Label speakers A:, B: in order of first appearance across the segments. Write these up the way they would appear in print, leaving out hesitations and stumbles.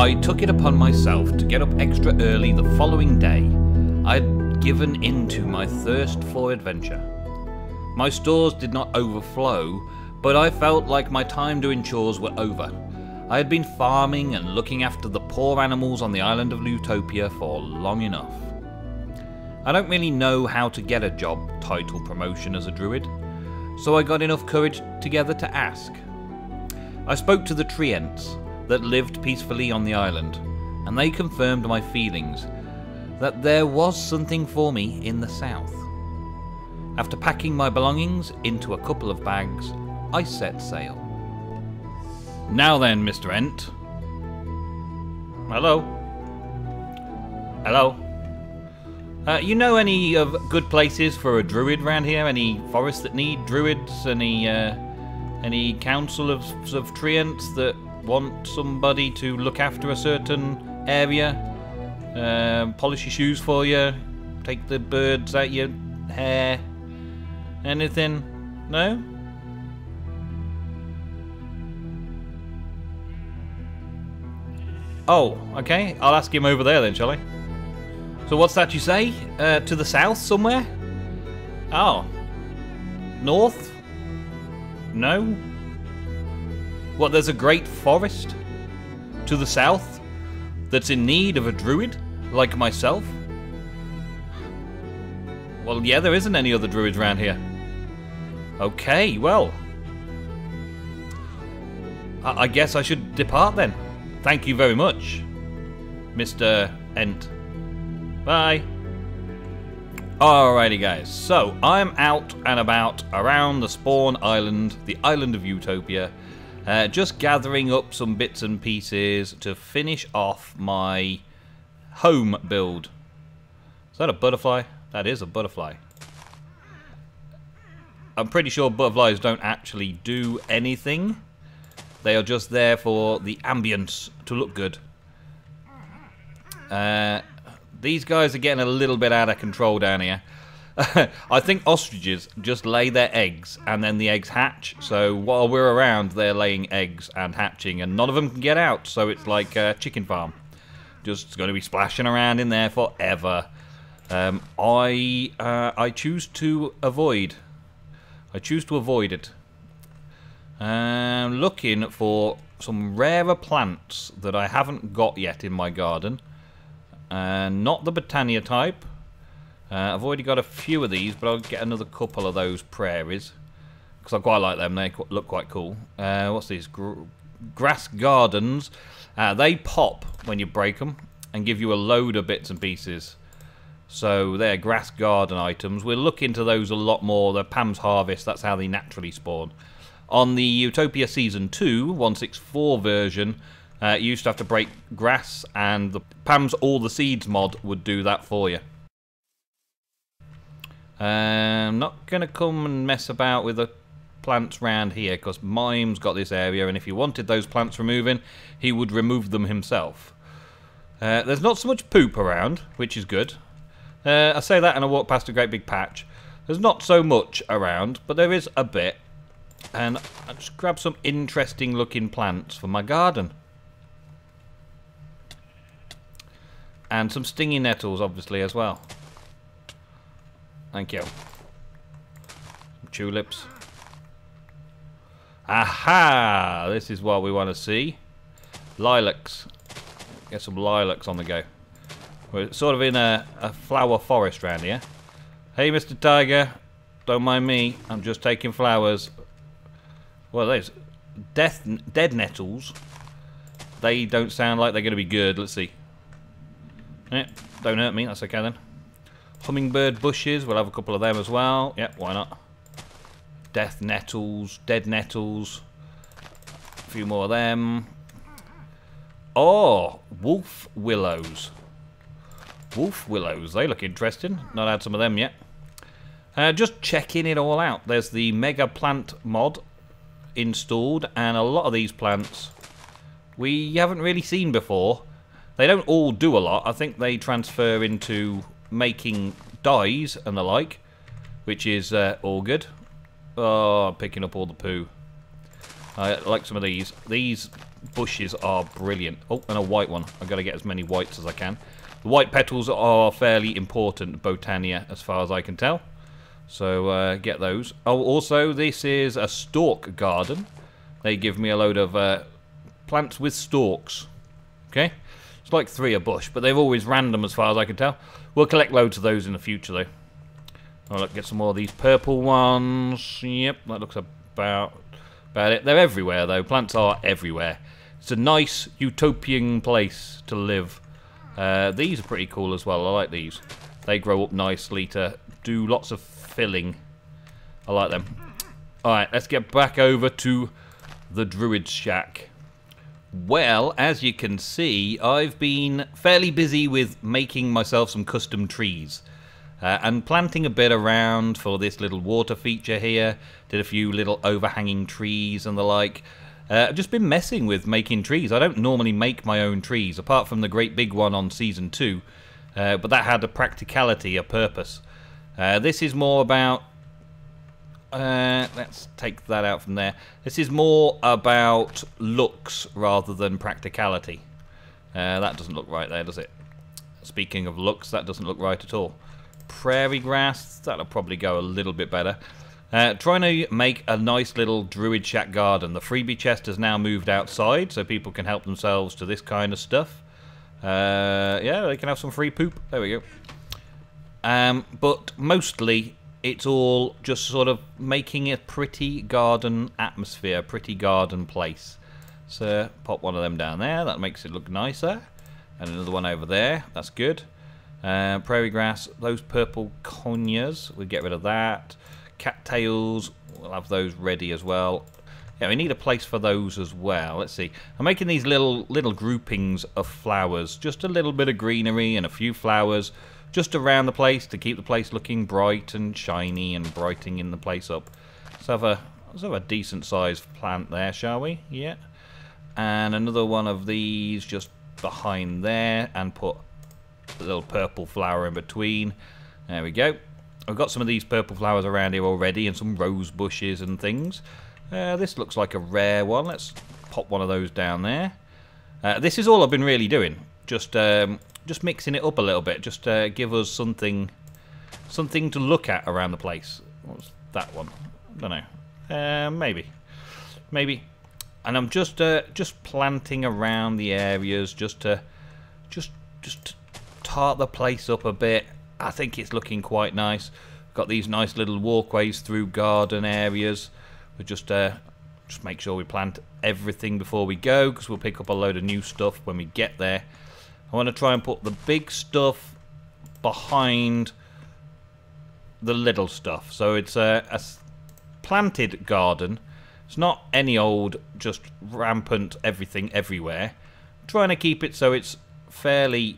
A: I took it upon myself to get up extra early the following day. I'd given in to my thirst for adventure. My stores did not overflow, but I felt like my time doing chores were over. I had been farming and looking after the poor animals on the island of Utopia for long enough. I don't really know how to get a job title promotion as a druid, so I got enough courage together to ask. I spoke to the treants that lived peacefully on the island, and they confirmed my feelings that there was something for me in the south. After packing my belongings into a couple of bags, I set sail. Now then, Mr. Ent. Hello? Hello? You know any of good places for a druid around here? Any forests that need druids? Any council of treants that want somebody to look after a certain area? Polish your shoes for you? Take the birds out your hair? Anything? No? Oh, okay. I'll ask him over there then, shall I? So what's that you say? To the south somewhere? Oh. North? No? What, there's a great forest? To the south? That's in need of a druid? Like myself? Well, yeah, there isn't any other druids around here. Okay, well. I guess I should depart then. Thank you very much, Mr. Ent. Bye. Alrighty guys, so I'm out and about around the spawn island, the island of Utopia, just gathering up some bits and pieces to finish off my home build. Is that a butterfly? That is a butterfly. I'm pretty sure butterflies don't actually do anything. They are just there for the ambience to look good. These guys are getting a little bit out of control down here. I think ostriches just lay their eggs and then the eggs hatch. So while we're around, they're laying eggs and hatching, and none of them can get out. So it's like a chicken farm. Just going to be splashing around in there forever. I choose to avoid. I choose to avoid it. Looking for some rarer plants that I haven't got yet in my garden. Not the Botania type. I've already got a few of these, but I'll get another couple of those prairies. Because I quite like them, they look quite cool. What's these? Grass gardens. They pop when you break them and give you a load of bits and pieces. So they're grass garden items. We'll look into those a lot more. The Pam's Harvest, that's how they naturally spawn. On the Utopia Season 2, 164 version, you used to have to break grass, and the Pam's All the Seeds mod would do that for you. I'm not going to come and mess about with the plants round here, because Mime's got this area, and if he wanted those plants removing, he would remove them himself. There's not so much poop around, which is good. I say that and I walk past a great big patch. There's not so much around, but there is a bit. And I just grab some interesting looking plants for my garden. And some stingy nettles, obviously, as well. Thank you. Tulips. Aha! This is what we want to see. Lilacs. Get some lilacs on the go. We're sort of in a flower forest around here. Hey, Mr. Tiger. Don't mind me. I'm just taking flowers. Well, there's dead nettles. They don't sound like they're going to be good. Let's see. Yeah, don't hurt me. That's okay then. Hummingbird bushes. We'll have a couple of them as well. Yep, why not? Death nettles. Dead nettles. A few more of them. Oh, wolf willows. Wolf willows. They look interesting. Not had some of them yet. Just checking it all out. There's the Mega Plant mod installed, and a lot of these plants we haven't really seen before. They don't all do a lot. I think they transfer into making dyes and the like, which is all good. Oh, I'm picking up all the poo. I like some of these. These bushes are brilliant. Oh, and a white one. I've got to get as many whites as I can. The white petals are fairly important Botania as far as I can tell. So get those. Oh, also this is a stalk garden. They give me a load of plants with stalks. Okay? It's like 3 a bush, but they're always random as far as I can tell. We'll collect loads of those in the future though. Oh, look, get some more of these purple ones. Yep, that looks about it. They're everywhere though. Plants are everywhere. It's a nice utopian place to live. These are pretty cool as well. I like these. They grow up nicely to do lots of filling. I like them. Alright, let's get back over to the Druid's shack. Well, as you can see, I've been fairly busy with making myself some custom trees. And planting a bit around for this little water feature here. Did a few little overhanging trees and the like. I've just been messing with making trees. I don't normally make my own trees, apart from the great big one on Season 2. But that had a practicality, a purpose. This is more about... let's take that out from there. This is more about looks rather than practicality. That doesn't look right there, does it? Speaking of looks, that doesn't look right at all. Prairie grass, that'll probably go a little bit better. Trying to make a nice little Druid shack garden. The freebie chest has now moved outside, so people can help themselves to this kind of stuff. Yeah, they can have some free poop. There we go. But mostly, it's all just sort of making a pretty garden atmosphere, pretty garden place. So, pop one of them down there. That makes it look nicer. And another one over there. That's good. Prairie grass, those purple conures, we'll get rid of that. Cattails, we'll have those ready as well. Yeah, we need a place for those as well. Let's see. I'm making these little groupings of flowers. Just a little bit of greenery and a few flowers just around the place to keep the place looking bright and shiny and brightening the place up. Let's have a decent sized plant there, shall we? Yeah. And another one of these just behind there and put a little purple flower in between. There we go. I've got some of these purple flowers around here already and some rose bushes and things. This looks like a rare one. Let's pop one of those down there. This is all I've been really doing. Just mixing it up a little bit. Just give us something to look at around the place. What's that one? I don't know. Maybe. And I'm just planting around the areas just to tart the place up a bit. I think it's looking quite nice. Got these nice little walkways through garden areas. We just make sure we plant everything before we go, because we'll pick up a load of new stuff when we get there. I want to try and put the big stuff behind the little stuff. So it's a planted garden. It's not any old, just rampant everything everywhere. I'm trying to keep it so it's fairly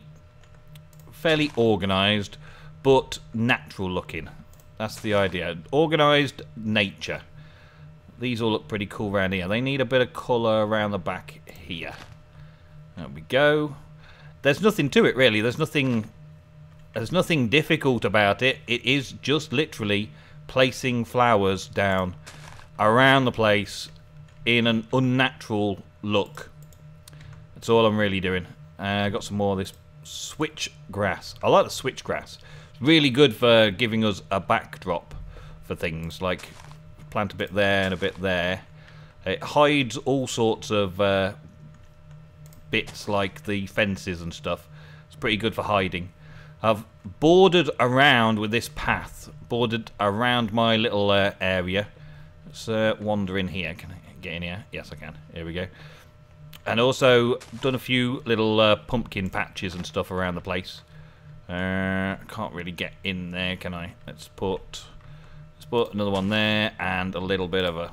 A: organised, but natural looking. That's the idea. Organised nature. These all look pretty cool around here. They need a bit of colour around the back here. There we go. There's nothing to it really. There's nothing difficult about it. It is just literally placing flowers down around the place in an unnatural look. That's all I'm really doing. I got some more of this switch grass. I like the switch grass. It's really good for giving us a backdrop for things, like plant a bit there and a bit there. It hides all sorts of bits like the fences and stuff. It's pretty good for hiding. I've bordered around with this path, bordered around my little area. Let's wander in here. Can I get in here? Yes, I can. Here we go. And also done a few little pumpkin patches and stuff around the place. Can't really get in there, can I? Let's put another one there, and a little bit of a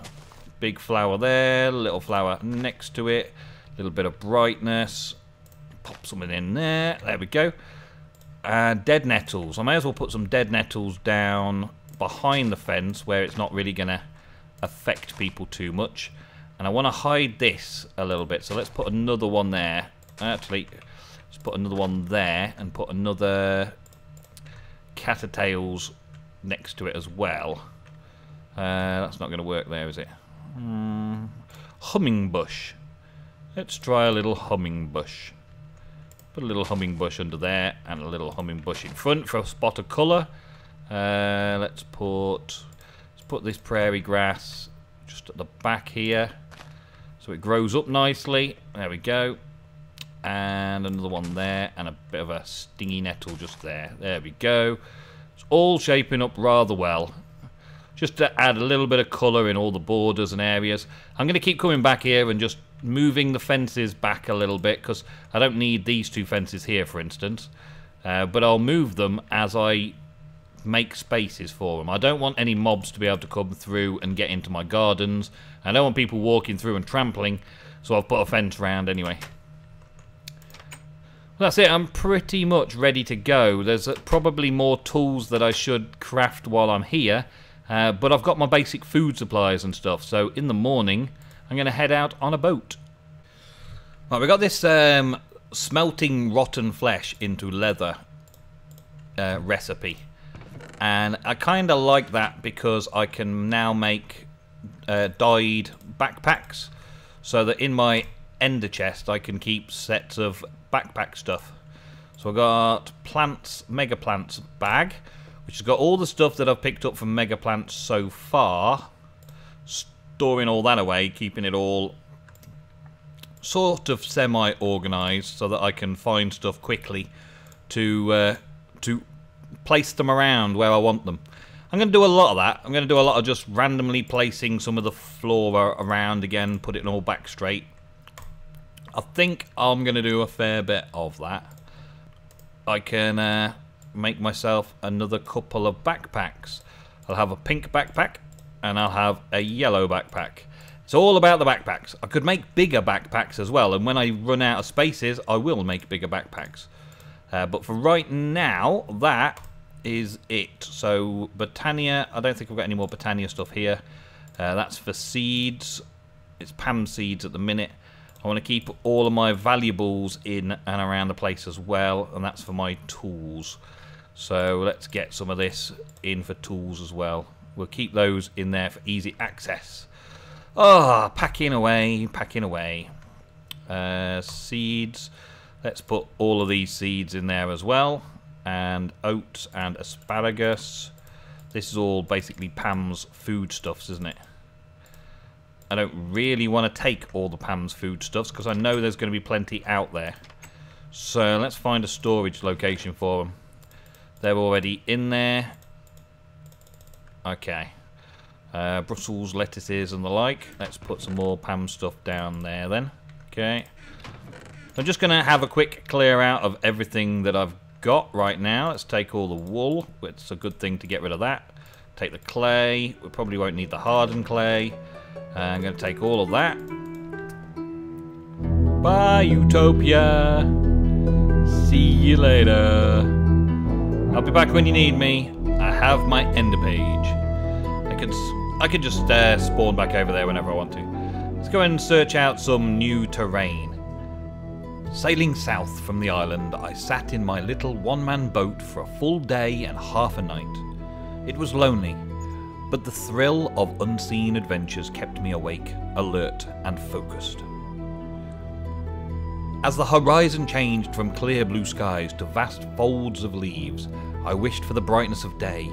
A: big flower there, little flower next to it, a little bit of brightness. Pop something in there. There we go. Dead nettles. I may as well put some dead nettles down behind the fence where it's not really going to affect people too much. And I want to hide this a little bit, so let's put another one there. Actually, let's put another one there and put another cattails next to it as well. That's not going to work there, is it? Humming bush. Let's try a little humming bush. Put a little humming bush under there and a little humming bush in front for a spot of colour. Let's put this prairie grass just at the back here so it grows up nicely. There we go. And another one there and a bit of a stingy nettle just there. There we go. It's all shaping up rather well. Just to add a little bit of colour in all the borders and areas. I'm going to keep coming back here and just moving the fences back a little bit because I don't need these two fences here, for instance. But I'll move them as I make spaces for them. I don't want any mobs to be able to come through and get into my gardens. I don't want people walking through and trampling, so I've put a fence around anyway. That's it, I'm pretty much ready to go. There's probably more tools that I should craft while I'm here. But I've got my basic food supplies and stuff, so in the morning I'm going to head out on a boat. Right, we've got this smelting rotten flesh into leather recipe. And I kind of like that because I can now make dyed backpacks. So that in my ender chest I can keep sets of backpack stuff. So I've got plants, mega plants bag, which has got all the stuff that I've picked up from mega plants so far. Storing all that away, keeping it all sort of semi-organised so that I can find stuff quickly to place them around where I want them. I'm going to do a lot of that. I'm going to do a lot of just randomly placing some of the flora around again, put it all back straight. I think I'm going to do a fair bit of that. I can make myself another couple of backpacks. I'll have a pink backpack and I'll have a yellow backpack. It's all about the backpacks. I could make bigger backpacks as well, and when I run out of spaces I will make bigger backpacks. But for right now, that is it. So Botania, I don't think I've got any more Botania stuff here. That's for seeds. It's Pam seeds at the minute. I want to keep all of my valuables in and around the place as well, and that's for my tools. So let's get some of this in for tools as well. We'll keep those in there for easy access. Oh, packing away, packing away. Seeds. Let's put all of these seeds in there as well. And oats and asparagus. This is all basically Pam's foodstuffs, isn't it? I don't really want to take all the Pam's foodstuffs because I know there's going to be plenty out there. So let's find a storage location for them. They're already in there. Okay. Brussels lettuces and the like. Let's put some more Pam stuff down there then. Okay. I'm just going to have a quick clear out of everything that I've got right now. Let's take all the wool. It's a good thing to get rid of that. Take the clay. We probably won't need the hardened clay. I'm going to take all of that. Bye, Utopia. See you later. I'll be back when you need me. I have my ender page. I could just spawn back over there whenever I want to. Let's go and search out some new terrain. Sailing south from the island, I sat in my little one-man boat for a full day and half a night. It was lonely, but the thrill of unseen adventures kept me awake, alert and focused. As the horizon changed from clear blue skies to vast folds of leaves, I wished for the brightness of day,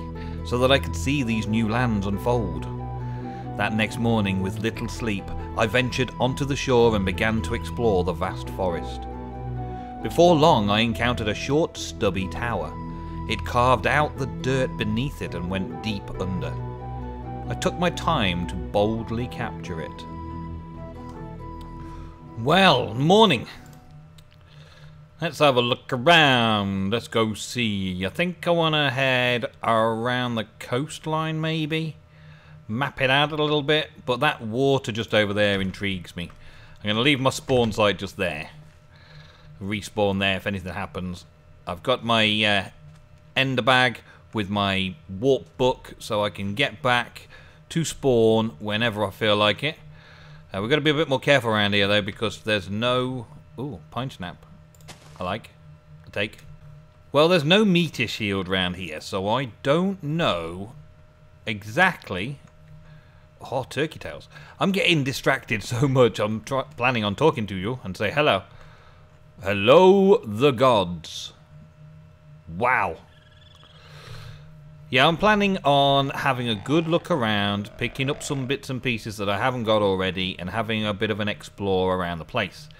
A: so that I could see these new lands unfold. That next morning, with little sleep, I ventured onto the shore and began to explore the vast forest. Before long, I encountered a short, stubby tower. It carved out the dirt beneath it and went deep under. I took my time to boldly capture it. Well, morning. Let's have a look around. Let's go see. I think I want to head around the coastline, maybe. Map it out a little bit, but that water just over there intrigues me. I'm going to leave my spawn site just there. Respawn there if anything happens. I've got my ender bag with my warp book, so I can get back to spawn whenever I feel like it. We've got to be a bit more careful around here, though, because there's no... Ooh, pine snap. I like. I take. Well, there's no meteor shield around here, so I don't know exactly Oh, turkey tails. I'm getting distracted so much. I'm planning on talking to you and say hello. Hello, the gods. Wow. Yeah, I'm planning on having a good look around, picking up some bits and pieces that I haven't got already, and having a bit of an explore around the place.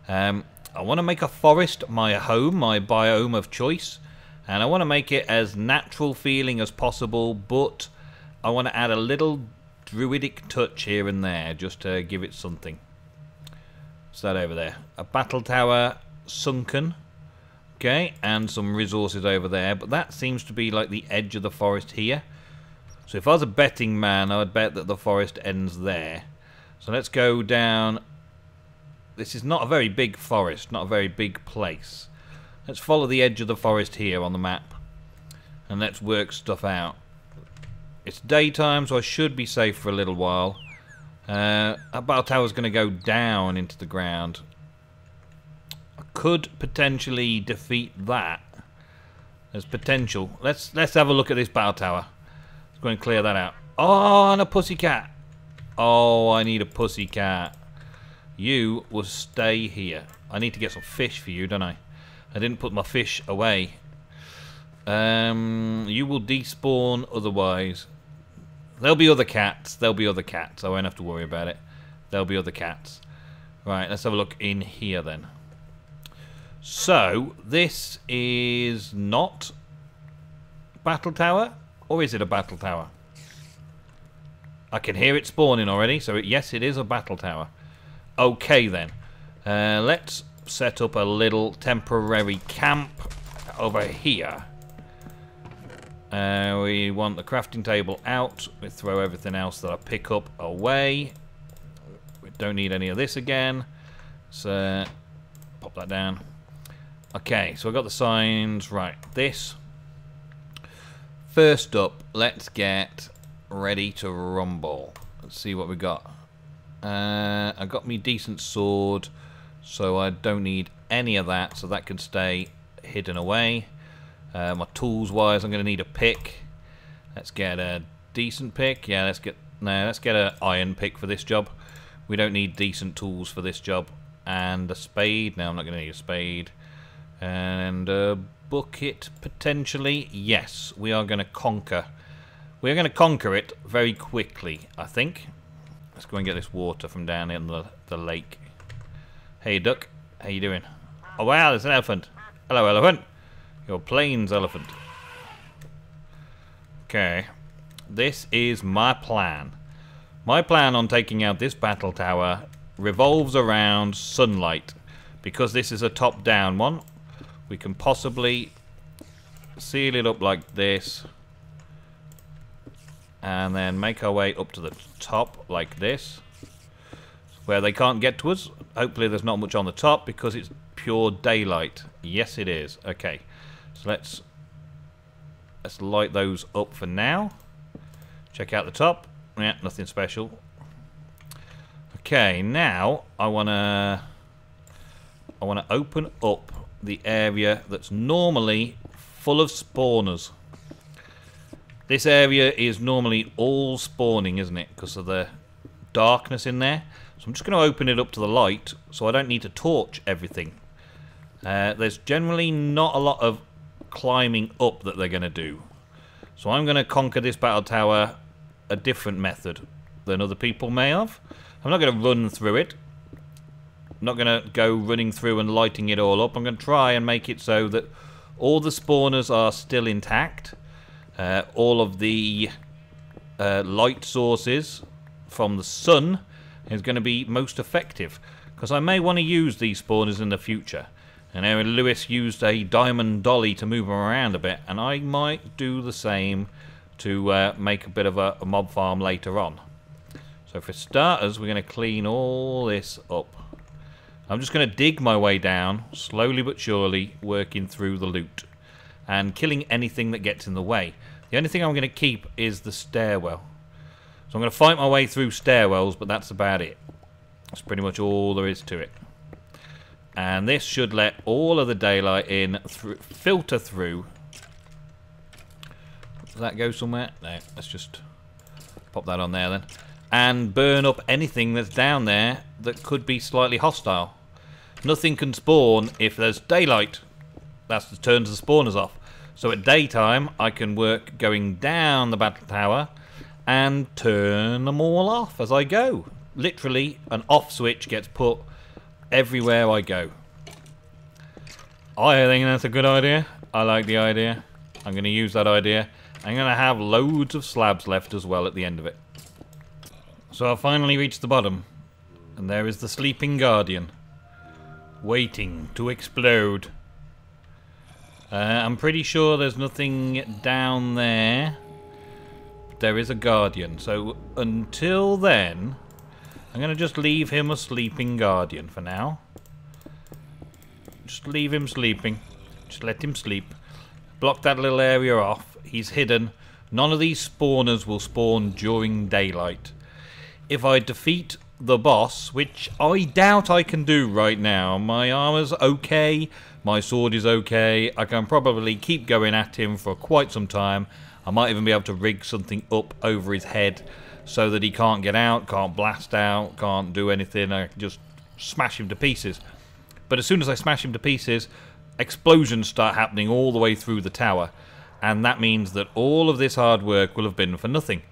A: I want to make a forest my home, my biome of choice, and I want to make it as natural feeling as possible, but I want to add a little druidic touch here and there, just to give it something. What's that over there? A battle tower sunken. Okay, and some resources over there, but that seems to be like the edge of the forest here. So if I was a betting man, I would bet that the forest ends there. So let's go down. This is not a very big forest, not a very big place. Let's follow the edge of the forest here on the map, and let's work stuff out. It's daytime, so I should be safe for a little while. That battle tower's going to go down into the ground. Could potentially defeat that. There's potential. Let's have a look at this battle tower. Let's go and clear that out. Oh, and a pussycat. Oh, I need a pussycat. You will stay here. I need to get some fish for you, don't I? I didn't put my fish away. You will despawn otherwise. There'll be other cats. There'll be other cats. I won't have to worry about it. There'll be other cats. Right, let's have a look in here then. So, this is not battle tower, or is it a battle tower? I can hear it spawning already, so yes, it is a battle tower. Okay then, let's set up a little temporary camp over here. We want the crafting table out. We throw everything else that I pick up away. We don't need any of this again, so pop that down. Okay, so I've got the signs. Right, this. First up, let's get ready to rumble. Let's see what we got. I got me decent sword, so I don't need any of that, so that can stay hidden away. My tools wise, I'm going to need a pick. Let's get a decent pick. Yeah, let's get an iron pick for this job. We don't need decent tools for this job. And a spade. No, I'm not going to need a spade. And a bucket, potentially. Yes, we are going to conquer. We are going to conquer it very quickly, I think. Let's go and get this water from down in the lake. Hey, duck. How you doing? Oh, wow, there's an elephant. Hello, elephant. Your plains elephant. Okay. This is my plan. My plan on taking out this battle tower revolves around sunlight. Because this is a top-down one, we can possibly seal it up like this, and then make our way up to the top like this, where they can't get to us. Hopefully there's not much on the top because it's pure daylight. Yes, it is. Okay, so let's light those up for now. Check out the top. Yeah, nothing special. Okay, now I wanna open up the area that's normally full of spawners. This area is normally all spawning, isn't it? Because of the darkness in there. So I'm just going to open it up to the light so I don't need to torch everything. There's generally not a lot of climbing up that they're going to do. So I'm going to conquer this battle tower a different method than other people may have. I'm not going to run through it. I'm not going to go running through and lighting it all up. I'm going to try and make it so that all the spawners are still intact. All of the light sources from the sun is going to be most effective. Because I may want to use these spawners in the future. And Aaron Lewis used a diamond dolly to move them around a bit. And I might do the same to make a bit of a mob farm later on. So for starters, we're going to clean all this up. I'm just going to dig my way down, slowly but surely, working through the loot. And killing anything that gets in the way. The only thing I'm going to keep is the stairwell. So I'm going to fight my way through stairwells, but that's about it. That's pretty much all there is to it. And this should let all of the daylight in, filter through. Does that go somewhere? No, let's just pop that on there then. and burn up anything that's down there that could be slightly hostile. Nothing can spawn if there's daylight. That's the turns the spawners off. So at daytime, I can work going down the battle tower and turn them all off as I go. Literally, an off switch gets put everywhere I go. I think that's a good idea. I like the idea. I'm going to use that idea. I'm going to have loads of slabs left as well at the end of it. So I finally reached the bottom. And there is the sleeping guardian. Waiting to explode. I'm pretty sure there's nothing down there. But there is a guardian. So until then, I'm going to just leave him a sleeping guardian for now. Just leave him sleeping. Just let him sleep. Block that little area off. He's hidden. None of these spawners will spawn during daylight. If I defeat the boss, which I doubt I can do right now. My armor's okay. My sword is okay. I can probably keep going at him for quite some time. I might even be able to rig something up over his head so that he can't get out, can't blast out, can't do anything. I can just smash him to pieces. But as soon as I smash him to pieces, explosions start happening all the way through the tower. And that means that all of this hard work will have been for nothing.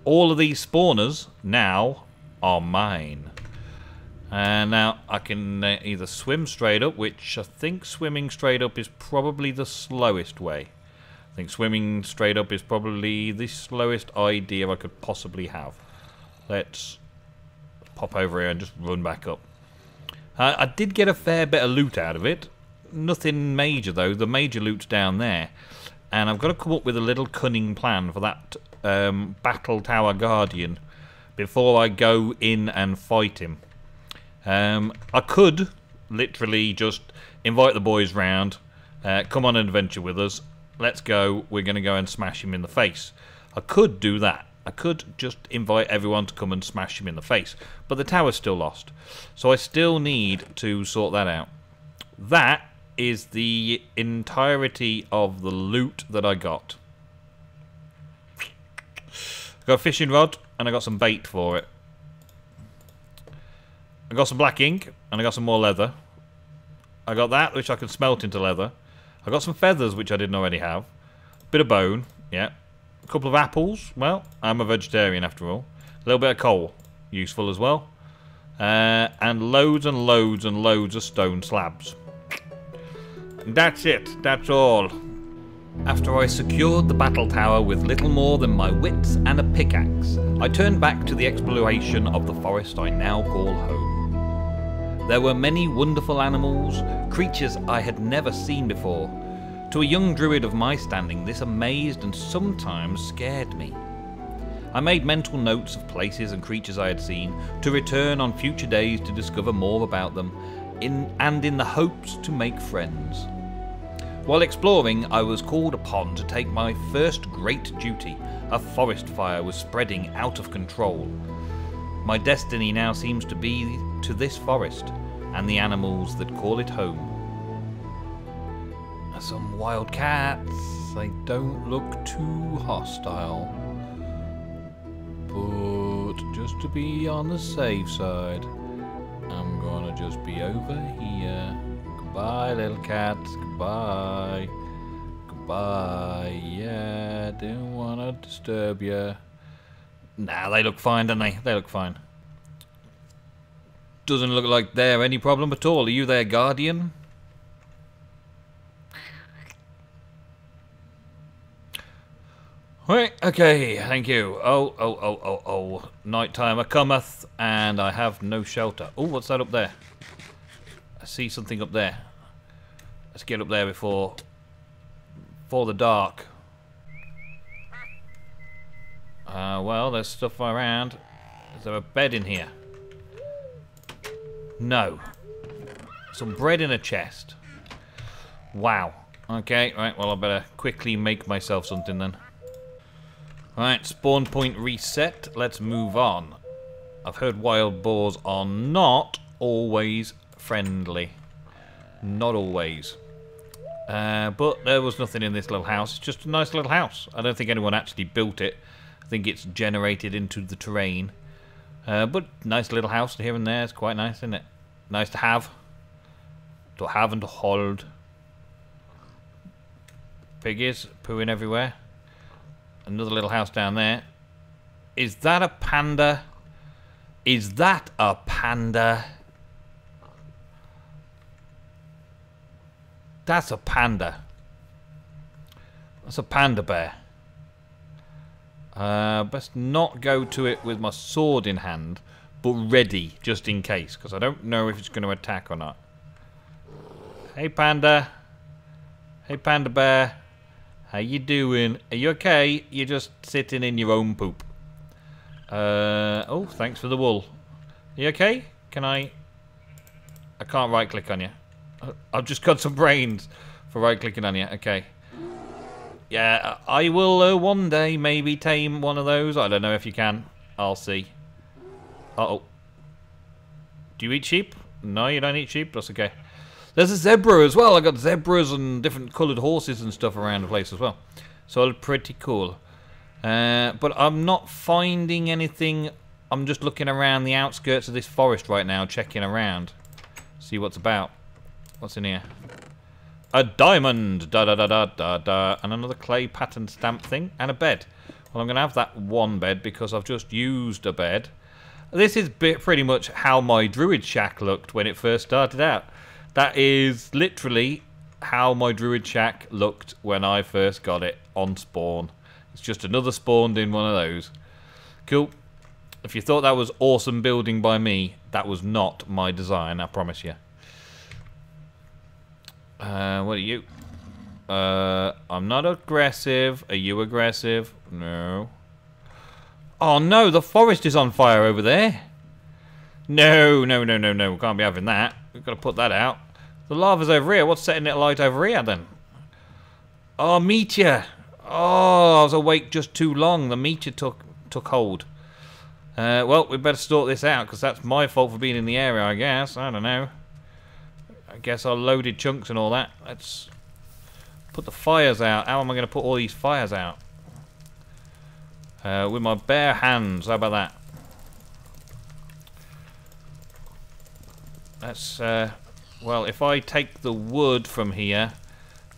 A: All of these spawners now are mine. And now I can either swim straight up, which I think swimming straight up is probably the slowest way. I think swimming straight up is probably the slowest idea I could possibly have. Let's pop over here and just run back up. I did get a fair bit of loot out of it. Nothing major though. The major loot's down there. And I've got to come up with a little cunning plan for that battle tower guardian before I go in and fight him. I could literally just invite the boys round, come on an adventure with us, let's go, we're going to go and smash him in the face. I could do that. I could just invite everyone to come and smash him in the face, but the tower's still lost. So I still need to sort that out. That is the entirety of the loot that I got. I got a fishing rod, and I got some bait for it. I got some black ink, and I got some more leather. I got that, which I can smelt into leather. I got some feathers, which I didn't already have. Bit of bone, yeah. A couple of apples, well, I'm a vegetarian after all. A little bit of coal, useful as well. And loads and loads and loads of stone slabs. And that's it, that's all. After I secured the battle tower with little more than my wits and a pickaxe, I turned back to the exploration of the forest I now call home. There were many wonderful animals, creatures I had never seen before. To a young druid of my standing, this amazed and sometimes scared me. I made mental notes of places and creatures I had seen, to return on future days to discover more about them, and in the hopes to make friends. While exploring, I was called upon to take my first great duty. A forest fire was spreading out of control. My destiny now seems to be to this forest, and the animals that call it home. Some wild cats. They don't look too hostile. But just to be on the safe side, I'm gonna just be over here. Goodbye, little cats. Goodbye. Goodbye. Yeah, didn't want to disturb you. Nah, they look fine, don't they? They look fine. Doesn't look like they're any problem at all. Are you their guardian? Right, okay, thank you. Oh. Night timer cometh, and I have no shelter. Oh, what's that up there? I see something up there. Let's get up there before the dark. Well, there's stuff around. Is there a bed in here? No. Some bread in a chest. Wow. Okay, right, well I better quickly make myself something then. Right, spawn point reset. Let's move on. I've heard wild boars are not always friendly. Not always. But there was nothing in this little house. It's just a nice little house. I don't think anyone actually built it. I think it's generated into the terrain. But nice little house here and there. It's quite nice, isn't it? Nice to have. To have and to hold. Piggies pooing everywhere. Another little house down there. Is that a panda? Is that a panda? That's a panda. That's a panda bear. Best not go to it with my sword in hand, but ready, just in case, because I don't know if it's going to attack or not. Hey panda. Hey panda bear. How you doing? Are you okay? You're just sitting in your own poop. Oh, thanks for the wool. Are you okay? Can I can't right click on you. I've just got some brains for right clicking on you. Okay. Yeah, I will one day maybe tame one of those. I don't know if you can. I'll see. Uh-oh. Do you eat sheep? No, you don't eat sheep? That's okay. There's a zebra as well. I got zebras and different coloured horses and stuff around the place as well. So it's pretty cool. But I'm not finding anything. I'm just looking around the outskirts of this forest right now, checking around. See what's about. What's in here? A diamond! Da-da-da-da-da-da. And another clay pattern stamp thing. And a bed. Well, I'm going to have that one bed because I've just used a bed. This is pretty much how my Druid shack looked when it first started out. That is literally how my Druid shack looked when I first got it on spawn. It's just another spawned in one of those. Cool. If you thought that was awesome building by me, that was not my design, I promise you. What are you? I'm not aggressive. Are you aggressive? No. Oh no, the forest is on fire over there. No, no, no, no, no. We can't be having that. We've got to put that out. The lava's over here. What's setting it alight over here then? Oh, meteor. Oh, I was awake just too long. The meteor took hold. Well, we better sort this out because that's my fault for being in the area, I guess. I don't know. I guess I loaded chunks and all that. Let's put the fires out. How am I going to put all these fires out? With my bare hands. How about that? That's, well, if I take the wood from here,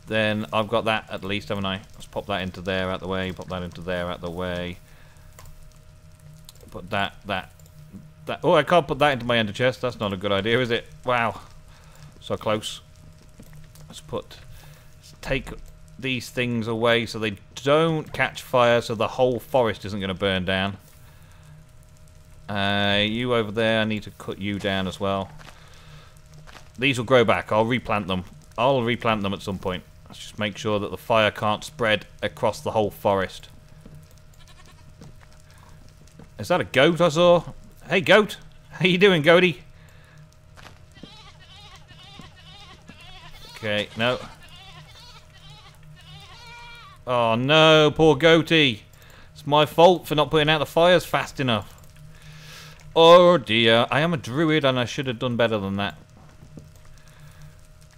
A: then I've got that at least, haven't I? Let's pop that into there, out the way. Pop that into there, out the way. Put that. Oh, I can't put that into my ender chest. That's not a good idea, is it? Wow. So close. Let's take these things away so they don't catch fire, so the whole forest isn't going to burn down. You over there, I need to cut you down as well. These will grow back. I'll replant them. I'll replant them at some point. Let's just make sure that the fire can't spread across the whole forest. Is that a goat I saw? Hey, goat. How you doing, goaty? Okay, no. Oh, no, poor goaty. It's my fault for not putting out the fires fast enough. Oh, dear. I am a druid, and I should have done better than that.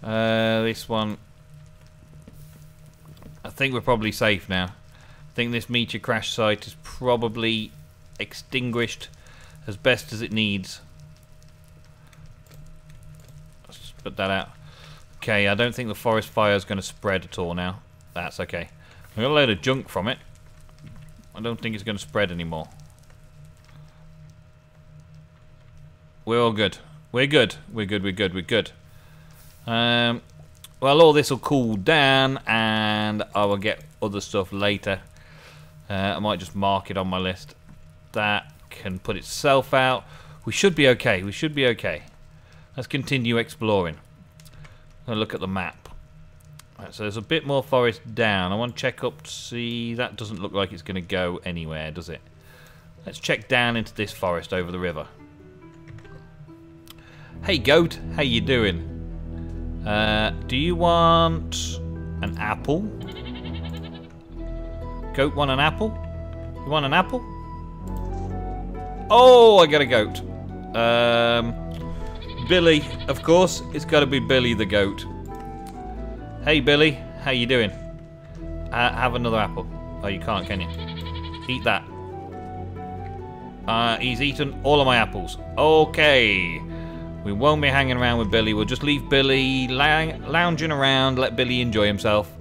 A: This one. I think we're probably safe now. I think this meteor crash site is probably extinguished as best as it needs. Let's just put that out. Okay, I don't think the forest fire is going to spread at all now. That's okay. I got a load of junk from it. I don't think it's going to spread anymore. We're all good. We're good. We're good. We're good. We're good. Well, all this will cool down, and I will get other stuff later. I might just mark it on my list. That can put itself out. We should be okay. We should be okay. Let's continue exploring. I'm gonna look at the map. Right, so there's a bit more forest down. I want to check up to see. That doesn't look like it's going to go anywhere, does it? Let's check down into this forest over the river. Hey, goat. How you doing? Do you want an apple? Goat want an apple? You want an apple? Oh, I got a goat. Billy, of course. It's got to be Billy the goat. Hey, Billy. How you doing? Have another apple. Oh, you can't, can you? Eat that. He's eaten all of my apples. Okay. We won't be hanging around with Billy. We'll just leave Billy lounging around. Let Billy enjoy himself.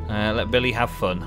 A: Let Billy have fun.